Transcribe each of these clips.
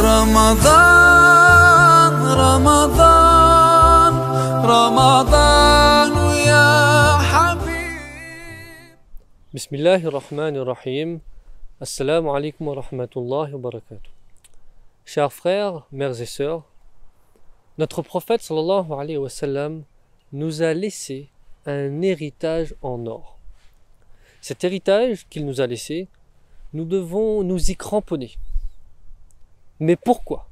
رمضان رمضان رمضان يا حبيب. بسم الله الرحمن الرحيم. Assalamu alaikum wa rahmatullahi wa barakatuh. Chers frères, mères et sœurs, notre prophète sallallahu alayhi wa sallam nous a laissé un héritage en or. Cet héritage qu'il nous a laissé, nous devons nous y cramponner. Mais pourquoi?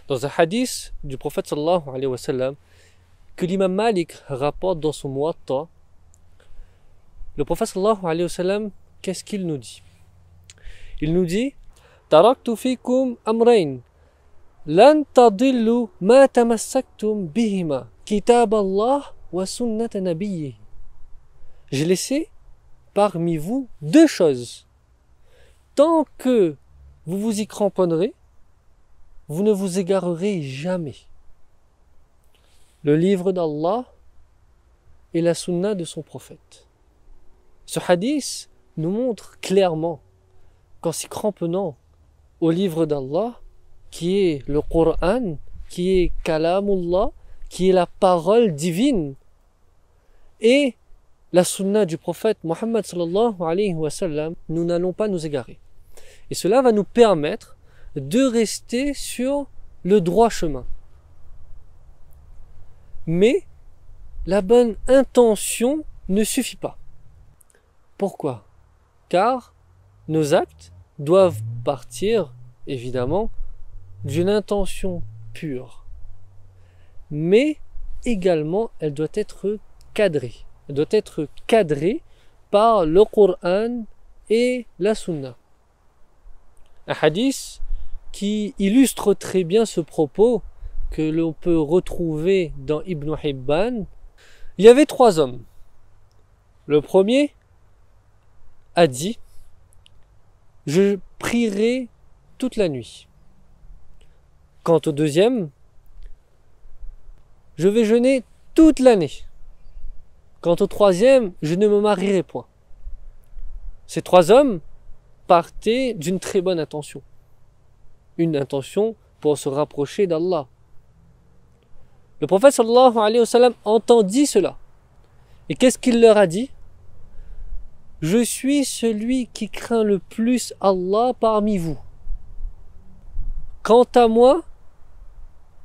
Dans un hadith du prophète sallallahu alayhi wa sallam, que l'imam Malik rapporte dans son Muwatta, le prophète sallallahu alayhi wa sallam, qu'est-ce qu'il nous dit? Il nous dit: Taraktu fikum amrayn lan tadillu ma tamassaktum bihima kitab Allah wa sunnat nabiyyi. J'ai laissé parmi vous deux choses. Tant que vous vous y cramponnerez, vous ne vous égarerez jamais. Le livre d'Allah et la sunna de son prophète. Ce hadith nous montre clairement qu'en s'y cramponnant au livre d'Allah, qui est le Coran, qui est Kalamullah, qui est la parole divine, et la sunna du prophète Muhammad sallallahu alayhi wa sallam, nous n'allons pas nous égarer. Et cela va nous permettre de rester sur le droit chemin. Mais la bonne intention ne suffit pas. Pourquoi? Car nos actes doivent partir, évidemment, d'une intention pure. Mais également, elle doit être cadrée. Elle doit être cadrée par le Coran et la Sunna. Un hadith qui illustre très bien ce propos, que l'on peut retrouver dans Ibn Hibban. Il y avait trois hommes. Le premier a dit: je prierai toute la nuit. Quant au deuxième, je vais jeûner toute l'année. Quant au troisième, je ne me marierai point. Ces trois hommes partaient d'une très bonne intention. Une intention pour se rapprocher d'Allah. Le prophète sallallahu alayhi wa sallam entendit cela. Et qu'est-ce qu'il leur a dit? Je suis celui qui craint le plus Allah parmi vous. Quant à moi,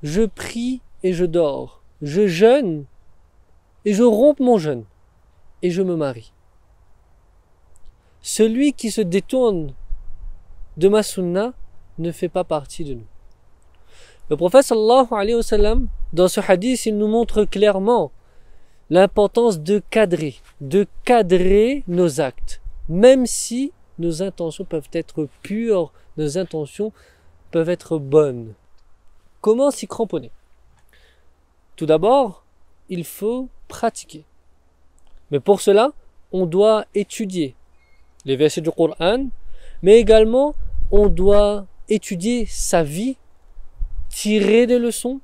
je prie et je dors. Je jeûne et je romps mon jeûne. Et je me marie. Celui qui se détourne de ma sunna ne fait pas partie de nous. Le prophète sallallahu alayhi wa sallam, dans ce hadith, il nous montre clairement l'importance de cadrer nos actes, même si nos intentions peuvent être pures, nos intentions peuvent être bonnes. Comment s'y cramponner? Tout d'abord, il faut pratiquer. Mais pour cela, on doit étudier les versets du Coran, mais également on doit étudier sa vie, tirer des leçons,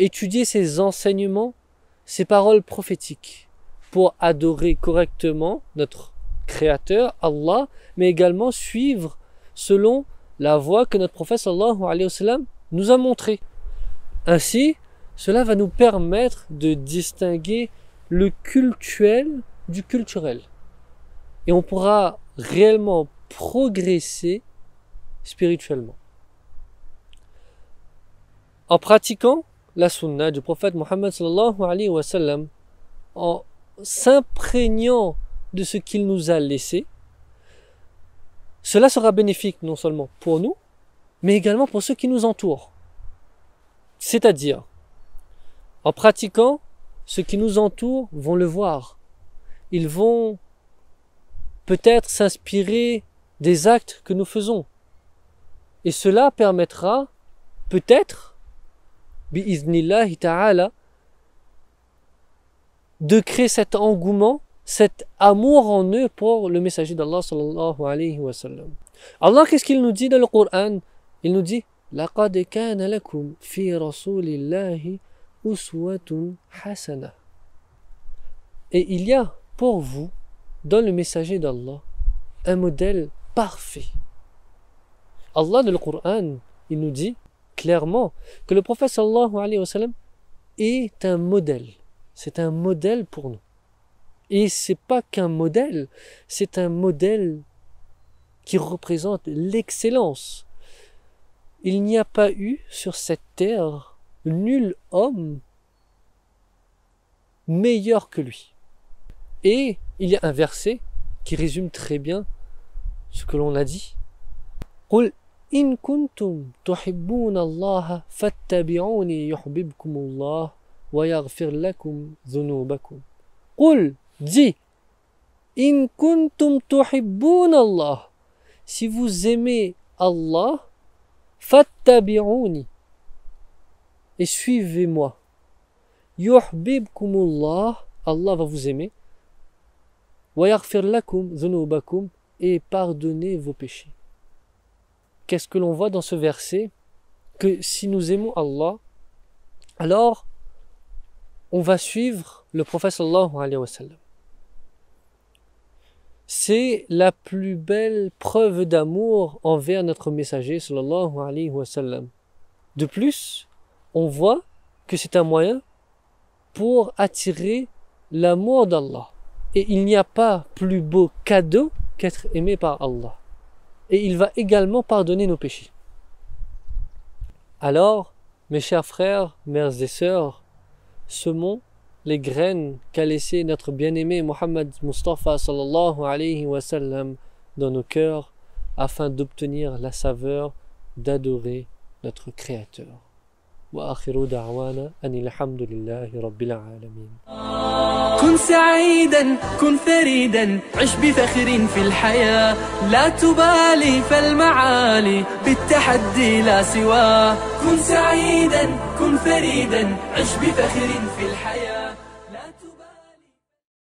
étudier ses enseignements, ses paroles prophétiques, pour adorer correctement notre Créateur, Allah, mais également suivre selon la voie que notre prophète sallallahu alayhi wa sallam nous a montrée. Ainsi, cela va nous permettre de distinguer le cultuel du culturel. Et on pourra réellement progresser spirituellement. En pratiquant la sunna du prophète Muhammad sallallahu alayhi wa sallam, en s'imprégnant de ce qu'il nous a laissé, cela sera bénéfique non seulement pour nous, mais également pour ceux qui nous entourent. C'est-à-dire, en pratiquant, ceux qui nous entourent vont le voir. Ils vont peut-être s'inspirer des actes que nous faisons. Et cela permettra peut-être, bi'iznillahi ta'ala, de créer cet engouement, cet amour en eux pour le messager d'Allah sallallahu alayhi wa sallam. Allah, qu'est-ce qu'il nous dit dans le Coran? Il nous dit: لَقَدْ كَانَ لَكُمْ فِي رَسُولِ اللَّهِ أُسْوَةٌ حَسَنَةٌ. Et il y a pour vous, dans le messager d'Allah, un modèle parfait. Allah dans le Coran il nous dit clairement que le prophète sallallahu alayhi wa sallam est un modèle. C'est un modèle pour nous. Et c'est pas qu'un modèle, c'est un modèle qui représente l'excellence. Il n'y a pas eu sur cette terre nul homme meilleur que lui. Et il y a un verset qui résume très bien ce que l'on a dit. قُلْ إِن كُنْتُمْ تُحِبُّونَ اللَّهَ فَاتَّبِعُونِي يُحْبِبْكُمُ اللَّهُ وَيَغْفِرْ لَكُمْ ذُنُوبَكُمْ. قُلْ, dis, إِن كُنْتُمْ تُحِبُّونَ اللَّهَ, si vous aimez Allah, فَاتَّبِعُونِي, et suivez-moi. يُحْبِبْكُمُ اللَّهُ, Allah va vous aimer. وَيَغْفِرْ لَكُمْ ذُنُوبَكُمْ, et pardonnez vos péchés. Qu'est-ce que l'on voit dans ce verset? Que si nous aimons Allah, alors on va suivre le prophète sallallahu alayhi wa sallam. C'est la plus belle preuve d'amour envers notre messager sallallahu alayhi wa sallam. De plus, on voit que c'est un moyen pour attirer l'amour d'Allah. Et il n'y a pas plus beau cadeau qu'être aimé par Allah. Et il va également pardonner nos péchés. Alors, mes chers frères, mères et sœurs, semons les graines qu'a laissé notre bien-aimé Muhammad Mustafa sallallahu alayhi wa sallam dans nos cœurs afin d'obtenir la saveur d'adorer notre Créateur. Wa akhiru da'wana anil hamdulillahi rabbil alamin. كن سعيدا كن فريدا عش بفخر في الحياة لا تبالي فالمعالي بالتحدي لا سواه كن سعيدا كن فريدا عش بفخر في الحياة لا تبالي